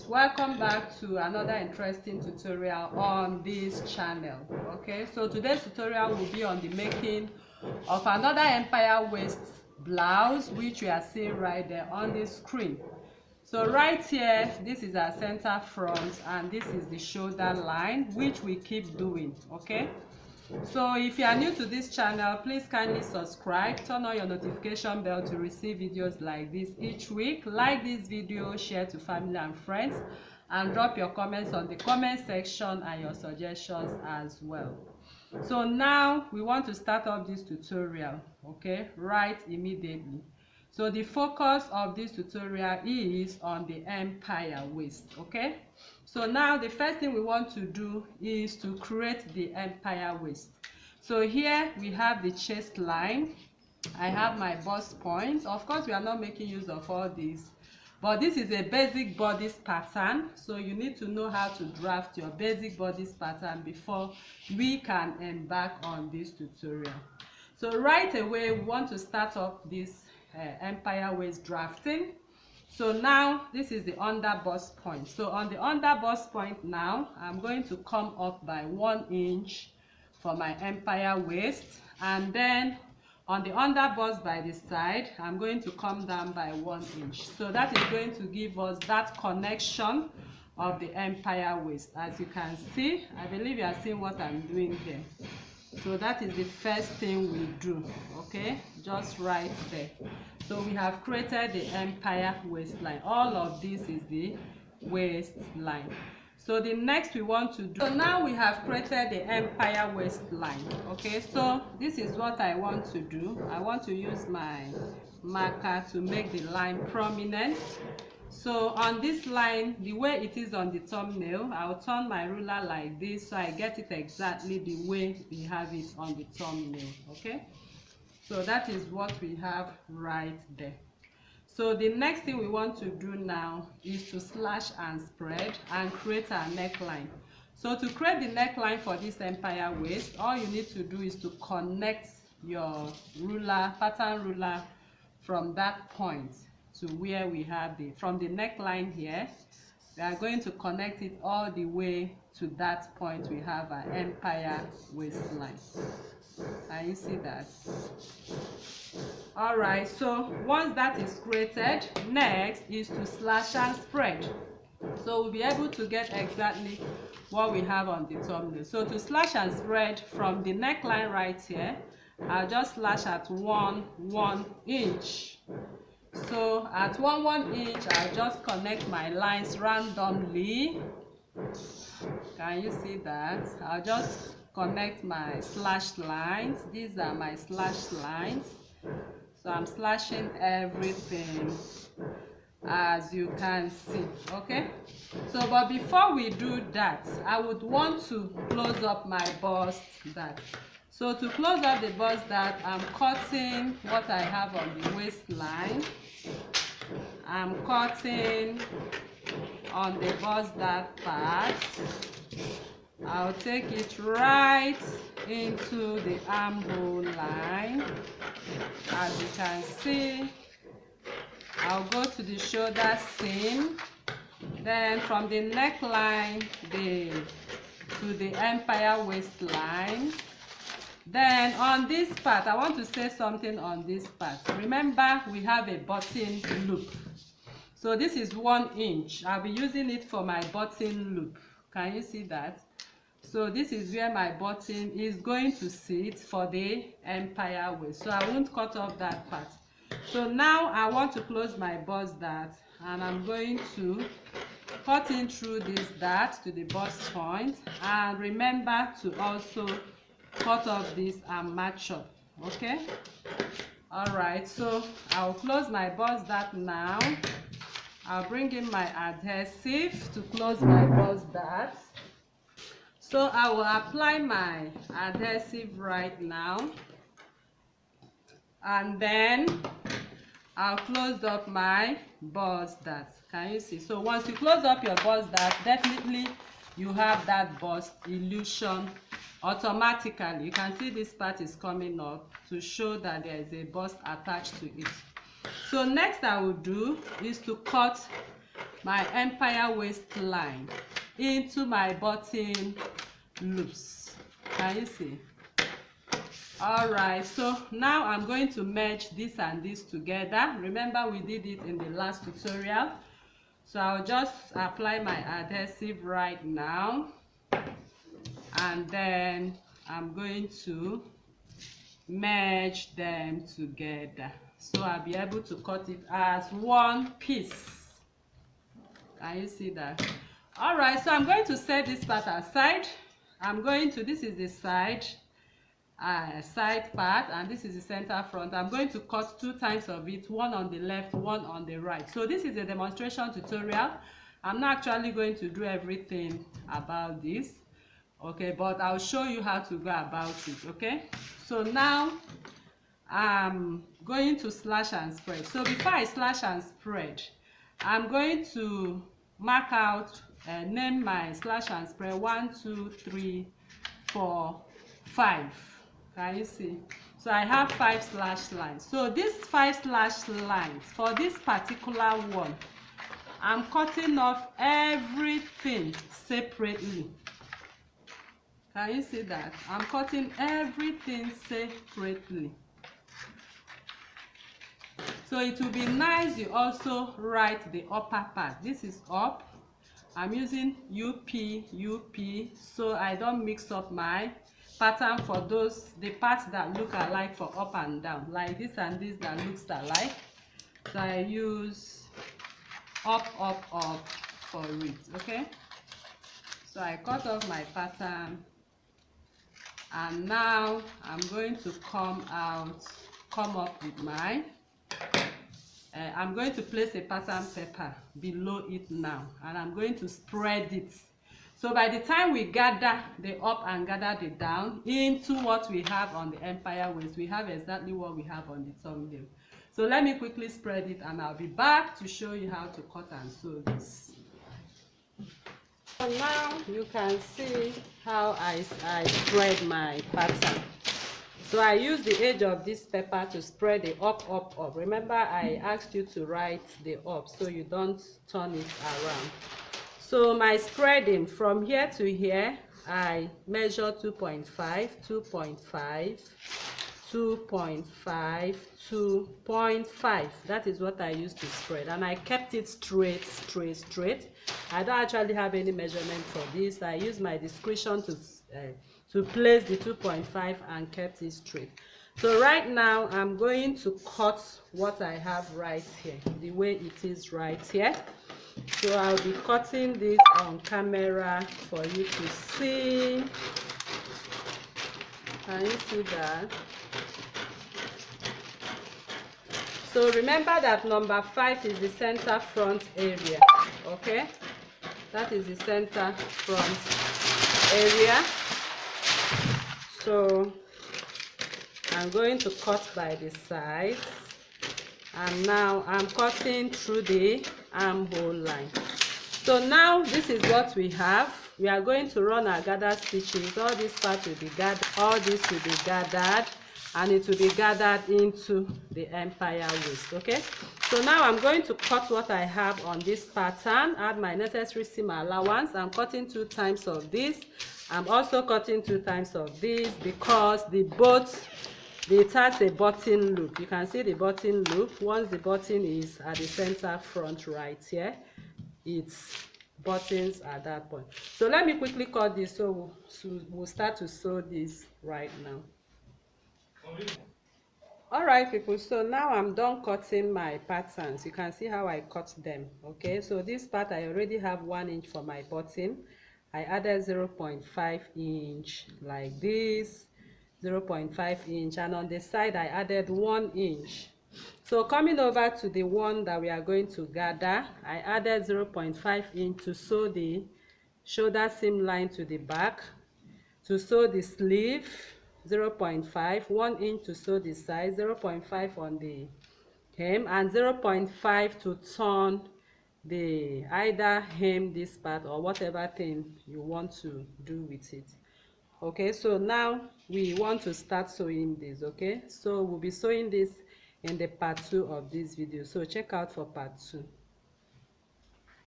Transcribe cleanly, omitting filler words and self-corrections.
Welcome back to another interesting tutorial on this channel. Okay, so today's tutorial will be on the making of another empire waist blouse, which we are seeing right there on the screen. So right here, this is our center front and this is the shoulder line, which we keep doing. Okay, so if you are new to this channel, please kindly subscribe, turn on your notification bell to receive videos like this each week. Like this video, share to family and friends, and drop your comments on the comment section and your suggestions as well. So now we want to start off this tutorial, okay, right immediately. So the focus of this tutorial is on the empire waist. Okay, so now the first thing we want to do is to create the empire waist. So here we have the chest line. I have my bust point. Of course, we are not making use of all these, but this is a basic bodice pattern, so you need to know how to draft your basic bodice pattern before we can embark on this tutorial. So right away we want to start off this empire waist drafting. So now this is the under bust point. So on the under bust point now, I'm going to come up by 1 inch for my empire waist, and then on the under bust by the side, I'm going to come down by 1 inch. So that is going to give us that connection of the empire waist. As you can see, I believe you are seeing what I'm doing there. So that is the first thing we do, okay, just right there. So we have created the empire waistline. All of this is the waistline. So the next we want to do, so now we have created the empire waistline. Okay, so this is what I want to do. I want to use my marker to make the line prominent. So on this line, the way it is on the thumbnail, I'll turn my ruler like this so I get it exactly the way we have it on the thumbnail. Okay, so that is what we have right there. So the next thing we want to do now is to slash and spread and create our neckline. So to create the neckline for this empire waist, all you need to do is to connect your ruler, pattern ruler, from that point to where we have from the neckline here. We are going to connect it all the way to that point we have our empire waistline. Can you see that? All right, so once that is created, next is to slash and spread. So we'll be able to get exactly what we have on the thumbnail. So to slash and spread from the neckline right here, I'll just slash at 1 inch. So at 1 inch, I'll just connect my lines randomly. Can you see that? I'll just connect my slashed lines. These are my slashed lines. So I'm slashing everything, as you can see. Okay, so but before we do that, I would want to close up my bust dart. So to close up the bust dart, I'm cutting what I have on the waistline. I'm cutting on the bust dart part. I'll take it right into the armhole line. As you can see, I'll go to the shoulder seam, then from the neckline to the empire waistline. Then on this part, I want to say something on this part. Remember, we have a button loop. So this is 1 inch. I'll be using it for my button loop. Can you see that? So this is where my button is going to sit for the empire waist. So I won't cut off that part. So now I want to close my bust dart, and I'm going to cut in through this dart to the bust point. And remember to also cut off this and match up. Okay, all right, so I'll close my bust dart now. I'll bring in my adhesive to close my bust dart. So I will apply my adhesive right now, and then I'll close up my bust dart. Can you see? So once you close up your bust dart, definitely you have that bust illusion automatically. You can see this part is coming up to show that there is a bust attached to it. So next I will do is to cut my empire waistline into my button loops. Can you see? All right, so now I'm going to merge this and this together. Remember, we did it in the last tutorial. So I'll just apply my adhesive right now, and then I'm going to merge them together, so I'll be able to cut it as one piece. Can you see that? All right, so I'm going to set this part aside. This is the side part, and this is the center front. I'm going to cut 2 times of it, one on the left, one on the right. So this is a demonstration tutorial. I'm not actually going to do everything about this, okay, but I'll show you how to go about it. Okay, so now I'm going to slash and spread. So before I slash and spread, I'm going to mark out and name my slash and spread 1, 2, 3, 4, 5. Can you see? So I have 5 slash lines. So these 5 slash lines, for this particular one, I'm cutting off everything separately. Can you see that? I'm cutting everything separately. So it will be nice you also write the upper part. This is up. I'm using UP, so I don't mix up my pattern for the parts that look alike for up and down, like this and this that looks alike. So I use up for it. Okay, so I cut off my pattern, and now I'm going to come up with my I'm going to place a pattern paper below it now, and I'm going to spread it. So by the time we gather the up and gather the down into what we have on the empire waist, we have exactly what we have on the thumbnail. So let me quickly spread it, and I'll be back to show you how to cut and sew this. So now you can see how I spread my pattern. So I use the edge of this paper to spread the up. Remember, I asked you to write the up so you don't turn it around. So my spreading from here to here, I measure 2.5, 2.5, 2.5, 2.5. That is what I used to spread, and I kept it straight. I don't actually have any measurement for this. I use my discretion to place the 2.5 and kept it straight. So right now I'm going to cut what I have right here, the way it is right here. So I'll be cutting this on camera for you to see. Can you see that? So remember that number 5 is the center front area. Okay, that is the center front area. So I'm going to cut by the sides, and now I'm cutting through the armhole line. So now this is what we have. We are going to run our gather stitches. All this part will be gathered, all this will be gathered, and it will be gathered into the empire waist. Okay, so now I'm going to cut what I have on this pattern, add my necessary seam allowance. I'm cutting 2 times of this. I'm also cutting 2 times of this because it has a button loop. You can see the button loop. Once the button is at the center front right here, it's buttons at that point. So let me quickly cut this, so we'll start to sew this right now. All right, people, so now I'm done cutting my patterns. You can see how I cut them. Okay, so this part I already have 1 inch for my button. I added 0.5 inch like this, 0.5 inch, and on the side I added 1 inch. So coming over to the one that we are going to gather, I added 0.5 inch to sew the shoulder seam line to the back. To sew the sleeve, 0.5, 1 inch to sew the side, 0.5 on the hem, and 0.5 to turn the either hem this part or whatever thing you want to do with it. Okay, so now we want to start sewing this. Okay, so we'll be sewing this in the part 2 of this video, so check out for part 2.